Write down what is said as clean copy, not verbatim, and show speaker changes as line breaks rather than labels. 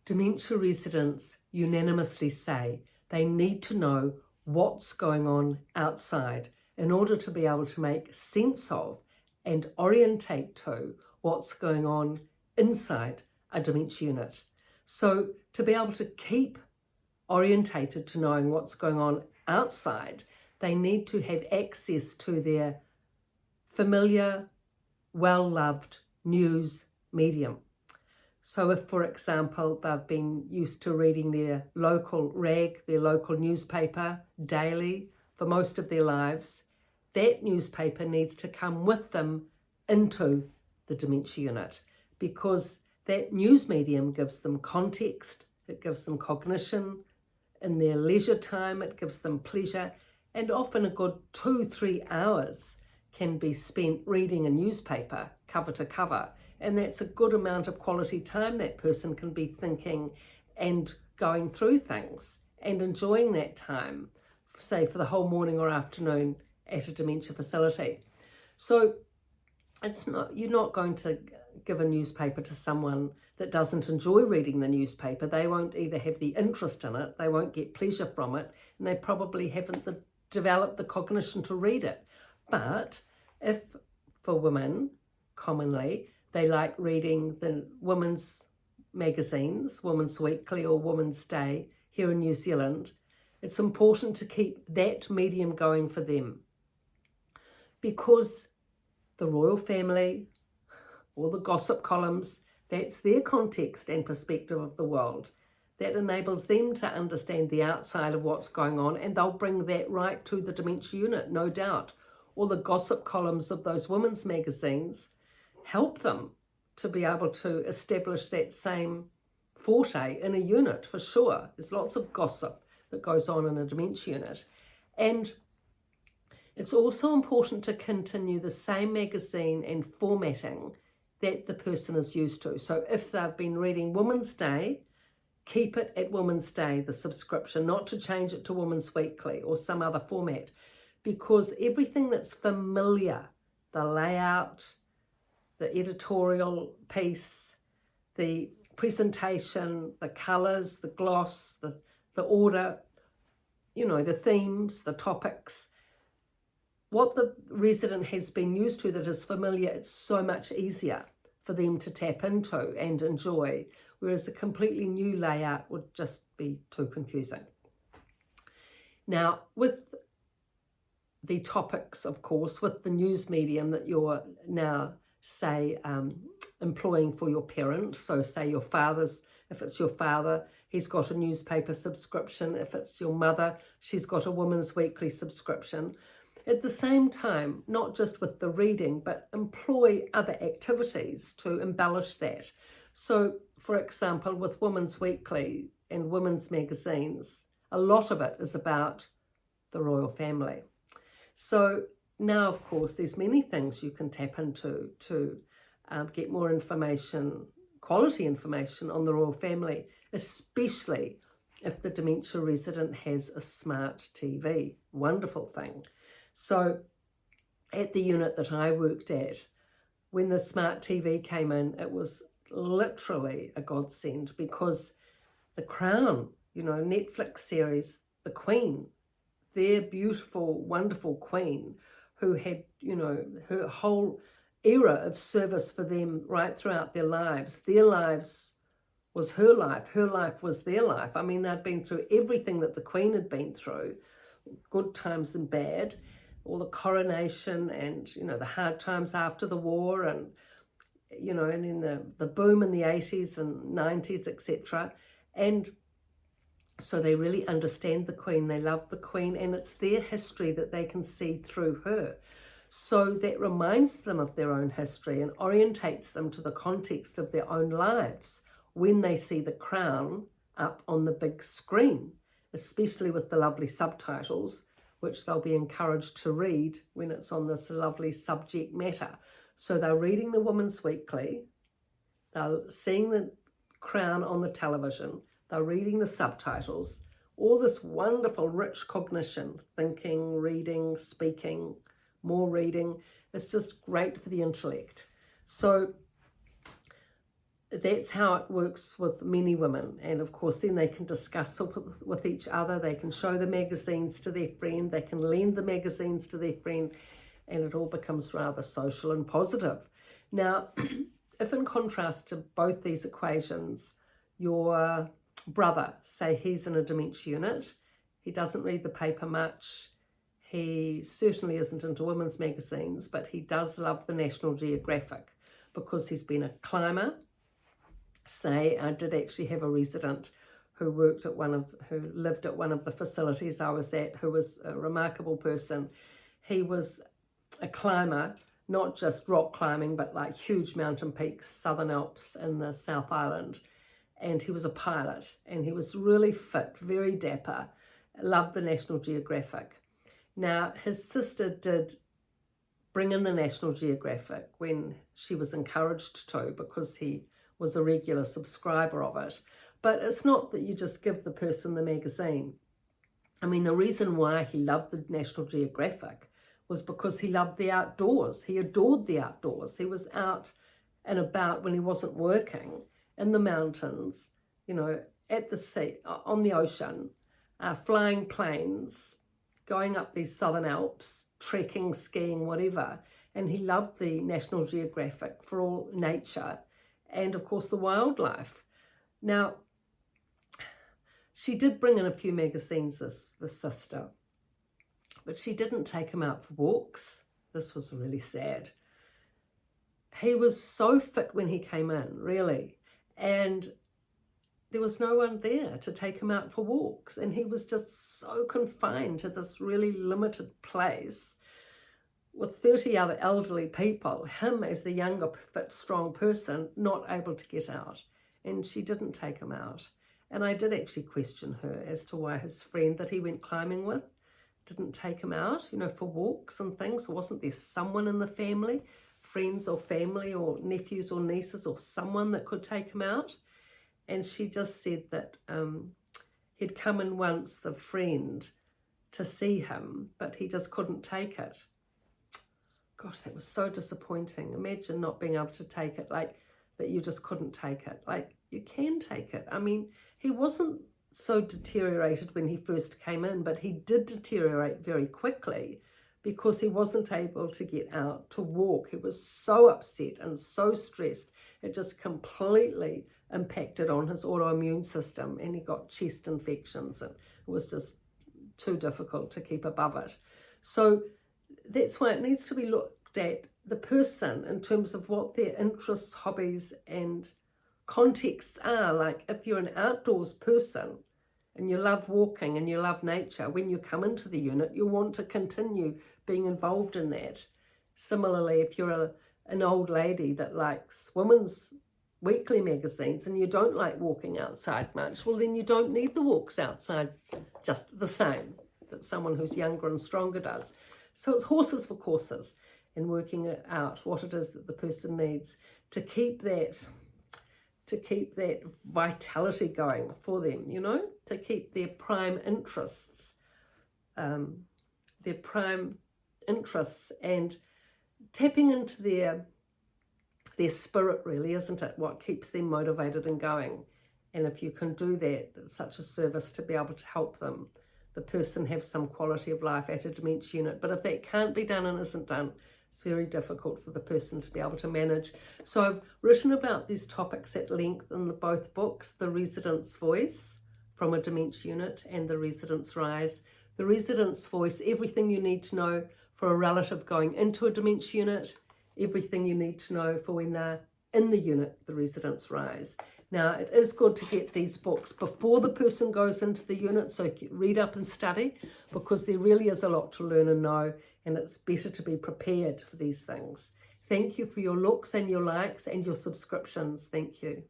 Dementia residents unanimously say they need to know what's going on outside in order to be able to make sense of and orientate to what's going on inside a dementia unit. So to be able to keep orientated to knowing what's going on outside, they need to have access to their familiar, well-loved news medium. So if, for example, they've been used to reading their local rag, their local newspaper daily for most of their lives, that newspaper needs to come with them into the dementia unit, because that news medium gives them context, it gives them cognition. In their leisure time, it gives them pleasure, and often a good 2-3 hours can be spent reading a newspaper cover to cover. And that's a good amount of quality time that person can be thinking and going through things and enjoying that time, say for the whole morning or afternoon at a dementia facility. So you're not going to give a newspaper to someone that doesn't enjoy reading the newspaper. They won't either have the interest in it, they won't get pleasure from it, and they probably haven't developed the cognition to read it. But if, for women, commonly, they like reading the women's magazines, Women's Weekly or Women's Day here in New Zealand, it's important to keep that medium going for them, because the royal family, all the gossip columns, that's their context and perspective of the world. That enables them to understand the outside of what's going on, and they'll bring that right to the dementia unit, no doubt. All the gossip columns of those women's magazines help them to be able to establish that same forte in a unit, for sure. There's lots of gossip that goes on in a dementia unit. And it's also important to continue the same magazine and formatting that the person is used to. So if they've been reading Women's Day, keep it at Women's Day, the subscription, not to change it to Women's Weekly or some other format, because everything that's familiar, the layout, the editorial piece, the presentation, the colours, the gloss, the order, the themes, the topics, what the resident has been used to that is familiar, it's so much easier for them to tap into and enjoy, whereas a completely new layout would just be too confusing. Now, with the topics, of course, with the news medium that you're now, say, employing for your parent, so say if it's your father, he's got a newspaper subscription. If it's your mother, she's got a Women's Weekly subscription. At the same time, not just with the reading, but employ other activities to embellish that. So, for example, with Women's Weekly and women's magazines, a lot of it is about the royal family. So now, of course, there's many things you can tap into to get more information, quality information on the royal family, especially if the dementia resident has a smart TV. Wonderful thing. So at the unit that I worked at, when the smart TV came in, it was literally a godsend, because The Crown, Netflix series, The Queen, their beautiful, wonderful Queen, who had, her whole era of service for them right throughout their lives. Their lives was her life was their life. I mean, they'd been through everything that the Queen had been through, good times and bad, all the coronation and, the hard times after the war, and, and then the boom in the 80s and 90s, etc. And so they really understand the Queen, they love the Queen, and it's their history that they can see through her. So that reminds them of their own history and orientates them to the context of their own lives when they see The Crown up on the big screen, especially with the lovely subtitles, which they'll be encouraged to read when it's on this lovely subject matter. So they're reading the Women's Weekly, they're seeing The Crown on the television, they're reading the subtitles, all this wonderful, rich cognition, thinking, reading, speaking, more reading. It's just great for the intellect. So that's how it works with many women. And of course then they can discuss with each other, they can show the magazines to their friend, they can lend the magazines to their friend, and it all becomes rather social and positive. Now, if in contrast to both these equations, your brother, say he's in a dementia unit, he doesn't read the paper much, he certainly isn't into women's magazines, but he does love the National Geographic because he's been a climber. Say, I did actually have a resident who lived at one of the facilities I was at, who was a remarkable person. He was a climber, not just rock climbing, but like huge mountain peaks, Southern Alps in the South Island. And he was a pilot, and he was really fit, very dapper, loved the National Geographic. Now, his sister did bring in the National Geographic when she was encouraged to, because he was a regular subscriber of it. But it's not that you just give the person the magazine. I mean, the reason why he loved the National Geographic was because he loved the outdoors. He adored the outdoors. He was out and about when he wasn't working, in the mountains, you know, at the sea, on the ocean, flying planes, going up these Southern Alps, trekking, skiing, whatever. And he loved the National Geographic for all nature and, of course, the wildlife. Now, she did bring in a few magazines, this sister, but she didn't take him out for walks. This was really sad. He was so fit when he came in, really, and there was no one there to take him out for walks, and he was just so confined to this really limited place with 30 other elderly people, him as the younger, fit, strong person, not able to get out, and she didn't take him out. And I did actually question her as to why his friend that he went climbing with didn't take him out, you know, for walks and things. Wasn't there someone in the family, friends or family or nephews or nieces or someone that could take him out? And she just said that he'd come in once, the friend, to see him, but he just couldn't take it. Gosh, that was so disappointing. Imagine not being able to take it, like that you just couldn't take it. Like, you can take it. I mean, he wasn't so deteriorated when he first came in, but he did deteriorate very quickly because he wasn't able to get out to walk. He was so upset and so stressed. It just completely impacted on his autoimmune system, and he got chest infections, and it was just too difficult to keep above it. So that's why it needs to be looked at, the person, in terms of what their interests, hobbies and contexts are. Like, if you're an outdoors person and you love walking and you love nature, when you come into the unit, you'll want to continue being involved in that. Similarly, if you're an old lady that likes women's weekly magazines and you don't like walking outside much, well, then you don't need the walks outside just the same that someone who's younger and stronger does. So it's horses for courses, and working out what it is that the person needs to keep that vitality going for them, you know, to keep their prime interests, and tapping into their spirit, really, isn't it? What keeps them motivated and going. And if you can do that, it's such a service to be able to help them, the person, have some quality of life at a dementia unit. But if that can't be done and isn't done, it's very difficult for the person to be able to manage. So I've written about these topics at length in both books, The Resident's Voice from a Dementia Unit and The Resident's Rise. The Resident's Voice, everything you need to know for a relative going into a dementia unit, everything you need to know for when they're in the unit, The Resident's Rise. Now, it is good to get these books before the person goes into the unit, so read up and study, because there really is a lot to learn and know, and it's better to be prepared for these things. Thank you for your looks and your likes and your subscriptions. Thank you.